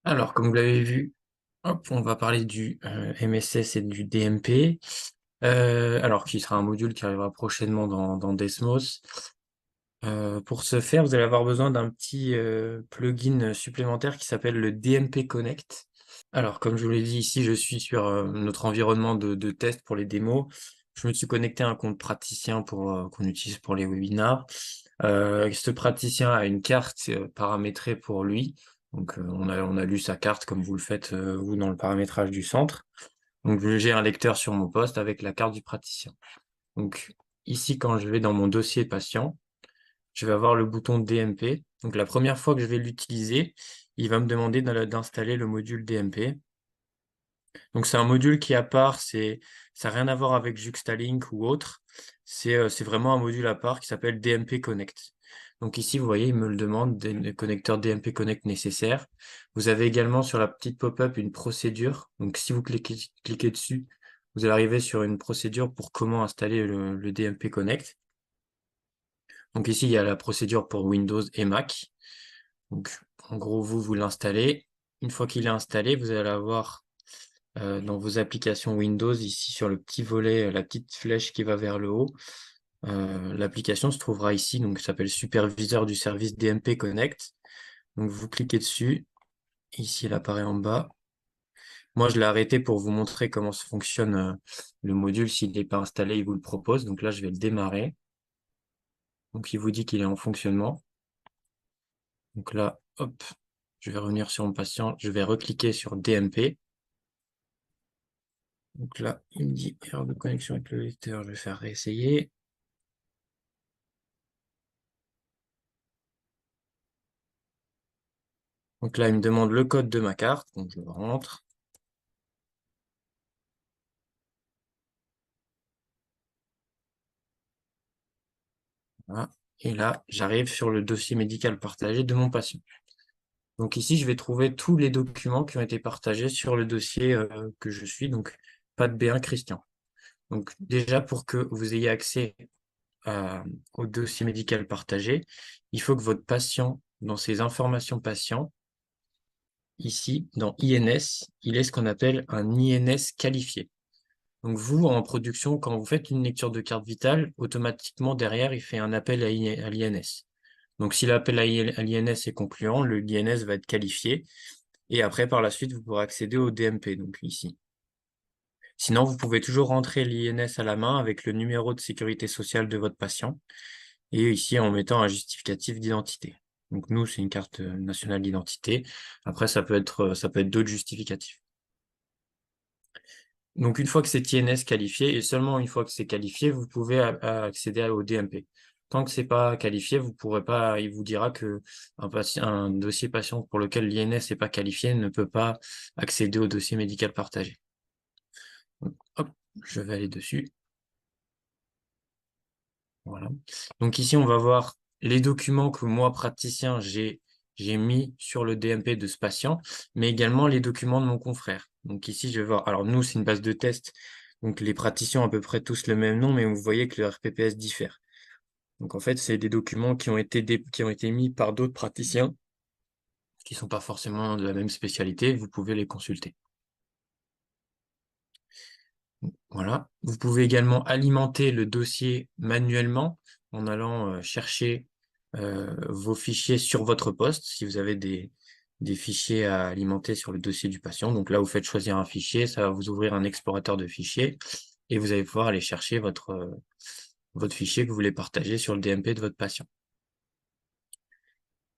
Alors, comme vous l'avez vu, hop, on va parler du MSS et du DMP, alors qui sera un module qui arrivera prochainement dans Desmos. Pour ce faire, vous allez avoir besoin d'un petit plugin supplémentaire qui s'appelle le DMP Connect. Alors, comme je vous l'ai dit ici, je suis sur notre environnement de test pour les démos. Je me suis connecté à un compte praticien qu'on utilise pour les webinars. Ce praticien a une carte paramétrée pour lui. Donc, on a lu sa carte comme vous le faites, vous, dans le paramétrage du centre. Donc, j'ai un lecteur sur mon poste avec la carte du praticien. Donc, ici, quand je vais dans mon dossier patient, je vais avoir le bouton DMP. Donc, la première fois que je vais l'utiliser, il va me demander d'installer le module DMP. Donc, c'est un module qui est à part, ça n'a rien à voir avec Juxtalink ou autre. C'est vraiment un module à part qui s'appelle DMP Connect. Donc ici, vous voyez, il me le demande, des connecteurs DMP Connect nécessaires. Vous avez également sur la petite pop-up une procédure. Donc si vous cliquez dessus, vous allez arriver sur une procédure pour comment installer le DMP Connect. Donc ici, il y a la procédure pour Windows et Mac. Donc en gros, vous l'installez. Une fois qu'il est installé, vous allez avoir dans vos applications Windows, ici sur le petit volet, la petite flèche qui va vers le haut, l'application se trouvera ici, donc ça s'appelle Superviseur du service DMP Connect. Donc vous cliquez dessus, ici elle apparaît en bas. Moi je l'ai arrêté pour vous montrer comment se fonctionne le module. S'il n'est pas installé, il vous le propose. Donc là je vais le démarrer. Donc il vous dit qu'il est en fonctionnement. Donc là, hop, je vais revenir sur mon patient, je vais recliquer sur DMP. Donc là, il me dit erreur de connexion avec le lecteur, je vais faire réessayer. Donc là, il me demande le code de ma carte, donc je rentre. Voilà. Et là, j'arrive sur le dossier médical partagé de mon patient. Donc ici, je vais trouver tous les documents qui ont été partagés sur le dossier que je suis, donc pas de B1 Christian. Donc déjà, pour que vous ayez accès au dossier médical partagé, il faut que votre patient, dans ses informations patients, ici, dans INS, il ait ce qu'on appelle un INS qualifié. Donc vous, en production, quand vous faites une lecture de carte vitale, automatiquement derrière, il fait un appel à l'INS. Donc si l'appel à l'INS est concluant, le l'INS va être qualifié. Et après, par la suite, vous pourrez accéder au DMP, donc ici. Sinon, vous pouvez toujours rentrer l'INS à la main avec le numéro de sécurité sociale de votre patient. Et ici, en mettant un justificatif d'identité. Donc nous, c'est une carte nationale d'identité. Après, ça peut être d'autres justificatifs. Donc, une fois que c'est INS qualifié, et seulement une fois que c'est qualifié, vous pouvez accéder au DMP. Tant que c'est pas qualifié, vous pourrez pas, il vous dira que un dossier patient pour lequel l'INS n'est pas qualifié ne peut pas accéder au dossier médical partagé. Donc, hop, je vais aller dessus. Voilà. Donc ici, on va voir les documents que moi, praticien, j'ai mis sur le DMP de ce patient, mais également les documents de mon confrère. Donc ici, je vais voir. Alors nous, c'est une base de test. Donc les praticiens ont à peu près tous le même nom, mais vous voyez que le RPPS diffère. Donc en fait, c'est des documents qui ont été mis par d'autres praticiens qui sont pas forcément de la même spécialité. Vous pouvez les consulter. Voilà. Vous pouvez également alimenter le dossier manuellement en allant chercher vos fichiers sur votre poste, si vous avez des fichiers à alimenter sur le dossier du patient. Donc là, vous faites choisir un fichier, ça va vous ouvrir un explorateur de fichiers et vous allez pouvoir aller chercher votre fichier que vous voulez partager sur le DMP de votre patient.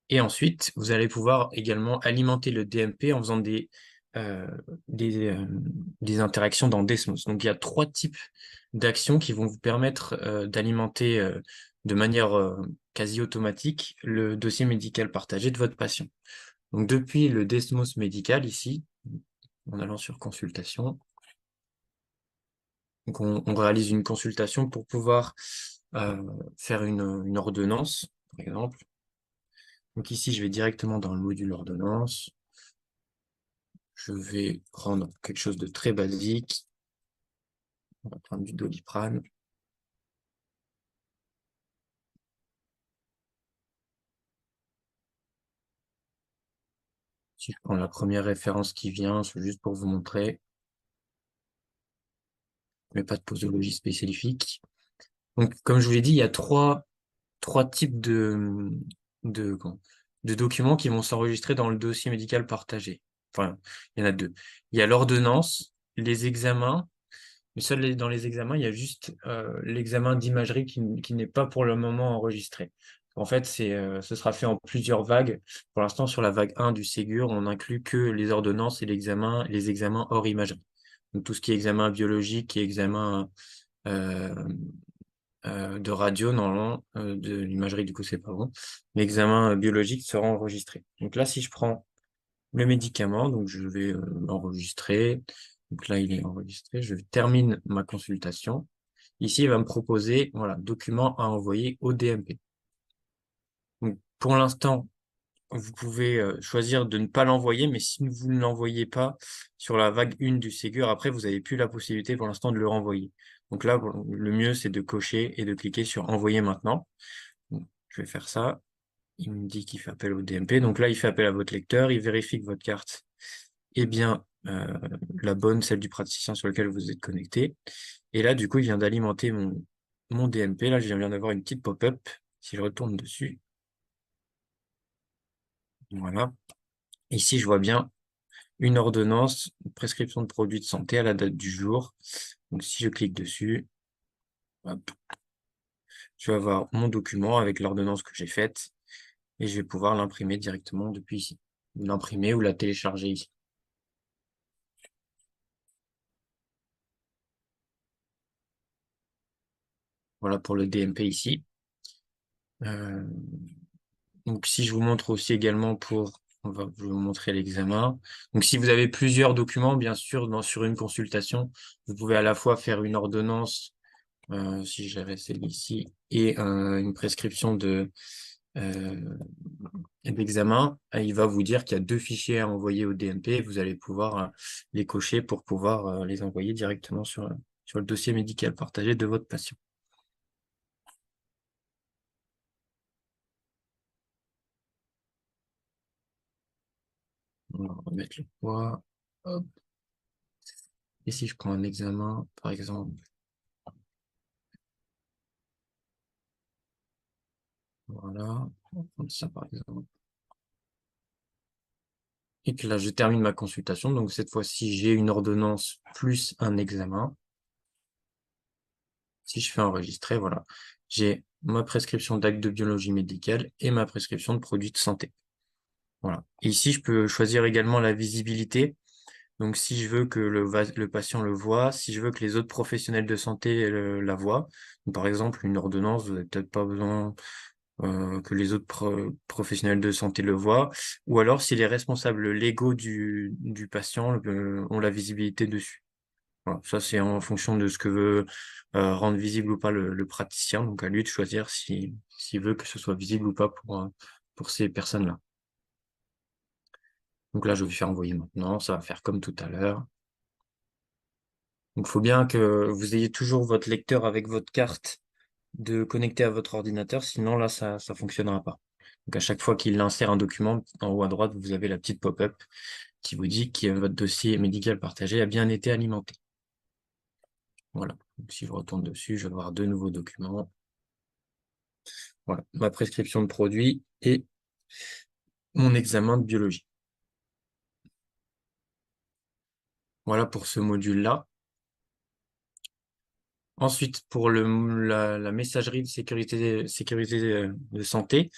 Et ensuite, vous allez pouvoir également alimenter le DMP en faisant euh, des, euh, des interactions dans Desmos. Donc, il y a trois types d'actions qui vont vous permettre d'alimenter de manière quasi automatique le dossier médical partagé de votre patient. Donc, depuis le Desmos médical ici, en allant sur consultation, donc on réalise une consultation pour pouvoir faire une ordonnance, par exemple. Donc ici, je vais directement dans le module ordonnance. Je vais prendre quelque chose de très basique. On va prendre du Doliprane. Si je prends la première référence qui vient, c'est juste pour vous montrer, mais pas de posologie spécifique. Donc, comme je vous l'ai dit, il y a trois types de, comment- de documents qui vont s'enregistrer dans le dossier médical partagé. Enfin, il y en a deux. Il y a l'ordonnance, les examens, mais dans les examens, il y a juste l'examen d'imagerie qui n'est pas pour le moment enregistré. En fait, ce sera fait en plusieurs vagues. Pour l'instant, sur la vague 1 du Ségur, on n'inclut que les ordonnances et les examens hors imagerie. Donc, tout ce qui est examen biologique et examen euh, de radio, normalement, de l'imagerie, du coup, c'est pas bon. L'examen biologique sera enregistré. Donc là, si je prends le médicament, donc je vais l'enregistrer. Donc là, il est enregistré. Je termine ma consultation. Ici, il va me proposer, voilà, document à envoyer au DMP. Donc, pour l'instant, vous pouvez choisir de ne pas l'envoyer, mais si vous ne l'envoyez pas sur la vague 1 du Ségur, après, vous n'avez plus la possibilité pour l'instant de le renvoyer. Donc là, bon, le mieux, c'est de cocher et de cliquer sur envoyer maintenant. Donc, je vais faire ça. Il me dit qu'il fait appel au DMP. Donc là, il fait appel à votre lecteur. Il vérifie que votre carte est bien la bonne, celle du praticien sur lequel vous êtes connecté. Et là, du coup, il vient d'alimenter mon DMP. Là, je viens d'avoir une petite pop-up. Si je retourne dessus, voilà. Ici, je vois bien une ordonnance, une prescription de produits de santé à la date du jour. Donc, si je clique dessus, hop, je vais avoir mon document avec l'ordonnance que j'ai faite et je vais pouvoir l'imprimer directement depuis ici. L'imprimer ou la télécharger ici. Voilà pour le DMP ici. Euh, donc, si je vous montre aussi également je vais vous montrer l'examen. Donc, si vous avez plusieurs documents, bien sûr, sur une consultation, vous pouvez à la fois faire une ordonnance, si j'avais celle ici, et une prescription d'examen. Il va vous dire qu'il y a deux fichiers à envoyer au DMP et vous allez pouvoir les cocher pour pouvoir les envoyer directement sur le dossier médical partagé de votre patient. On va remettre le poids. Hop. Et si je prends un examen, par exemple, voilà, on va prendre ça par exemple. Et que là, je termine ma consultation. Donc, cette fois-ci, j'ai une ordonnance plus un examen. Si je fais enregistrer, voilà, j'ai ma prescription d'acte de biologie médicale et ma prescription de produits de santé. Voilà. Et ici, je peux choisir également la visibilité. Donc, si je veux que le patient le voit, si je veux que les autres professionnels de santé la voient, donc, par exemple, une ordonnance, vous n'avez peut-être pas besoin que les autres professionnels de santé le voient, ou alors si les responsables légaux du patient ont la visibilité dessus. Voilà. Ça, c'est en fonction de ce que veut rendre visible ou pas le praticien, donc à lui de choisir s'il veut que ce soit visible ou pas pour ces personnes-là. Donc là, je vais faire envoyer maintenant, ça va faire comme tout à l'heure. Donc, il faut bien que vous ayez toujours votre lecteur avec votre carte de connecter à votre ordinateur, sinon là, ça ne fonctionnera pas. Donc, à chaque fois qu'il insère un document, en haut à droite, vous avez la petite pop-up qui vous dit que votre dossier médical partagé a bien été alimenté. Voilà. Donc, si je retourne dessus, je vais avoir deux nouveaux documents. Voilà, ma prescription de produits et mon examen de biologie. Voilà pour ce module-là. Ensuite, pour la messagerie de sécurité de santé,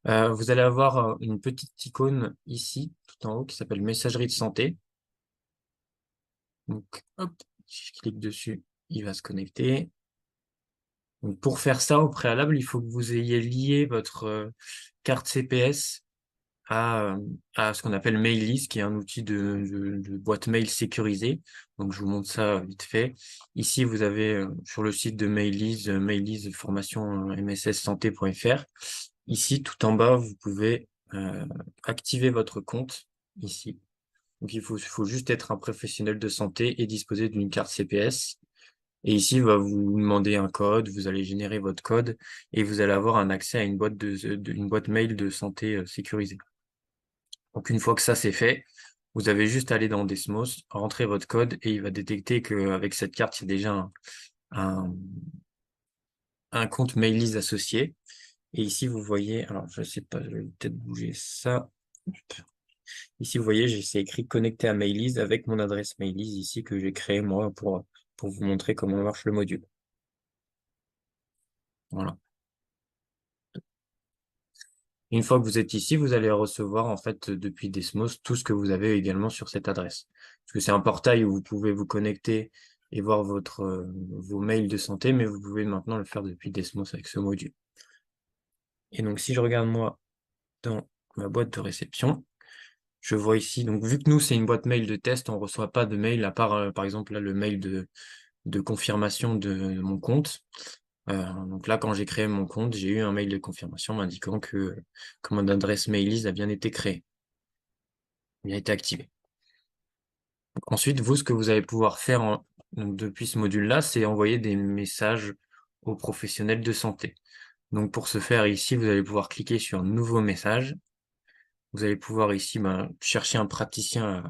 vous allez avoir une petite icône ici, tout en haut, qui s'appelle messagerie de santé. Donc, hop, si je clique dessus, il va se connecter. Donc, pour faire ça, au préalable, il faut que vous ayez lié votre carte CPS à, à ce qu'on appelle Maillist, qui est un outil de boîte mail sécurisée. Donc, je vous montre ça vite fait. Ici, vous avez sur le site de Maillist, Maillist formation msssanté.fr. Ici, tout en bas, vous pouvez activer votre compte ici. Donc, il faut juste être un professionnel de santé et disposer d'une carte CPS. Et ici, il va vous demander un code, vous allez générer votre code et vous allez avoir un accès à une boîte mail de santé sécurisée. Donc une fois que ça c'est fait, vous avez juste à aller dans Desmos, rentrer votre code et il va détecter qu'avec cette carte, il y a déjà un, un compte Mailise associé. Et ici, vous voyez, alors je sais pas, je vais peut-être bouger ça. Ici, vous voyez, c'est écrit connecter à Mailise avec mon adresse Mailise ici que j'ai créée moi pour vous montrer comment marche le module. Voilà. Une fois que vous êtes ici, vous allez recevoir en fait depuis Desmos tout ce que vous avez également sur cette adresse. Parce que c'est un portail où vous pouvez vous connecter et voir vos mails de santé, mais vous pouvez maintenant le faire depuis Desmos avec ce module. Et donc si je regarde moi dans ma boîte de réception, je vois ici, donc vu que nous c'est une boîte mail de test, on ne reçoit pas de mail à part par exemple là le mail de confirmation de mon compte. Donc là, quand j'ai créé mon compte, j'ai eu un mail de confirmation m'indiquant que mon adresse Mailise a bien été créée, bien été activée. Donc, ensuite, vous, ce que vous allez pouvoir faire donc, depuis ce module-là, c'est envoyer des messages aux professionnels de santé. Donc pour ce faire, ici, vous allez pouvoir cliquer sur Nouveau message. Vous allez pouvoir ici chercher un praticien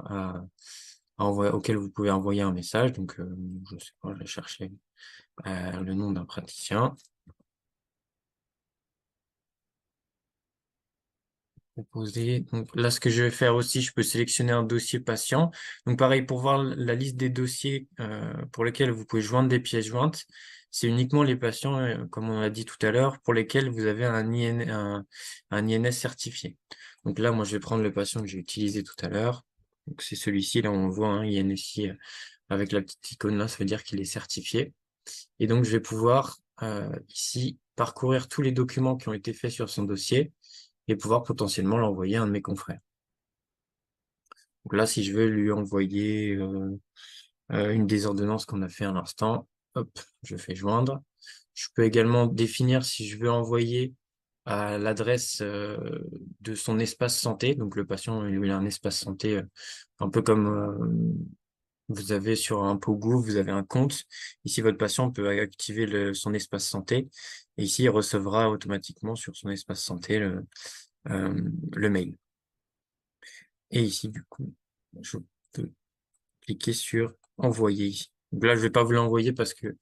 auquel vous pouvez envoyer un message. Donc, je sais pas, je vais chercher le nom d'un praticien. Proposer. Donc là, ce que je vais faire aussi, je peux sélectionner un dossier patient. Donc pareil, pour voir la liste des dossiers pour lesquels vous pouvez joindre des pièces jointes, c'est uniquement les patients, comme on l'a dit tout à l'heure, pour lesquels vous avez un INS certifié. Donc là, moi, je vais prendre le patient que j'ai utilisé tout à l'heure. Donc c'est celui-ci, là, on voit un INSI avec la petite icône là, ça veut dire qu'il est certifié. Et donc, je vais pouvoir ici parcourir tous les documents qui ont été faits sur son dossier et pouvoir potentiellement l'envoyer à un de mes confrères. Donc là, si je veux lui envoyer une des ordonnances qu'on a fait à l'instant, hop, je fais joindre. Je peux également définir si je veux envoyer à l'adresse de son espace santé. Donc le patient, il a un espace santé un peu comme vous avez sur un Pogo, vous avez un compte. Ici, votre patient peut activer son espace santé. Et ici, il recevra automatiquement sur son espace santé le mail. Et ici, du coup, je peux cliquer sur envoyer. Donc là, je vais pas vous l'envoyer parce que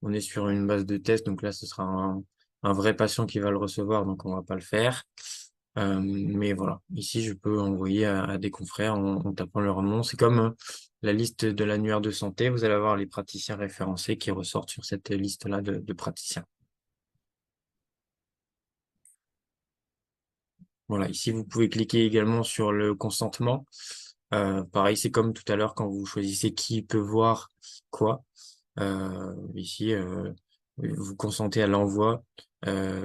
on est sur une base de test. Donc là, ce sera un vrai patient qui va le recevoir. Donc on va pas le faire. Mais voilà, ici, je peux envoyer à des confrères en tapant leur nom. C'est comme la liste de l'annuaire de santé. Vous allez avoir les praticiens référencés qui ressortent sur cette liste-là de praticiens. Voilà, ici, vous pouvez cliquer également sur le consentement. Pareil, c'est comme tout à l'heure quand vous choisissez qui peut voir quoi. Ici, vous consentez à l'envoi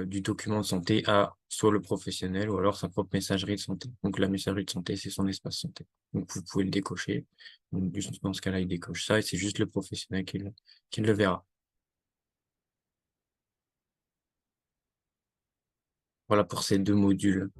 du document de santé à soit le professionnel ou alors sa propre messagerie de santé. Donc la messagerie de santé, c'est son espace santé. Donc vous pouvez le décocher. Donc juste dans ce cas-là, il décoche ça et c'est juste le professionnel qui le verra. Voilà pour ces deux modules.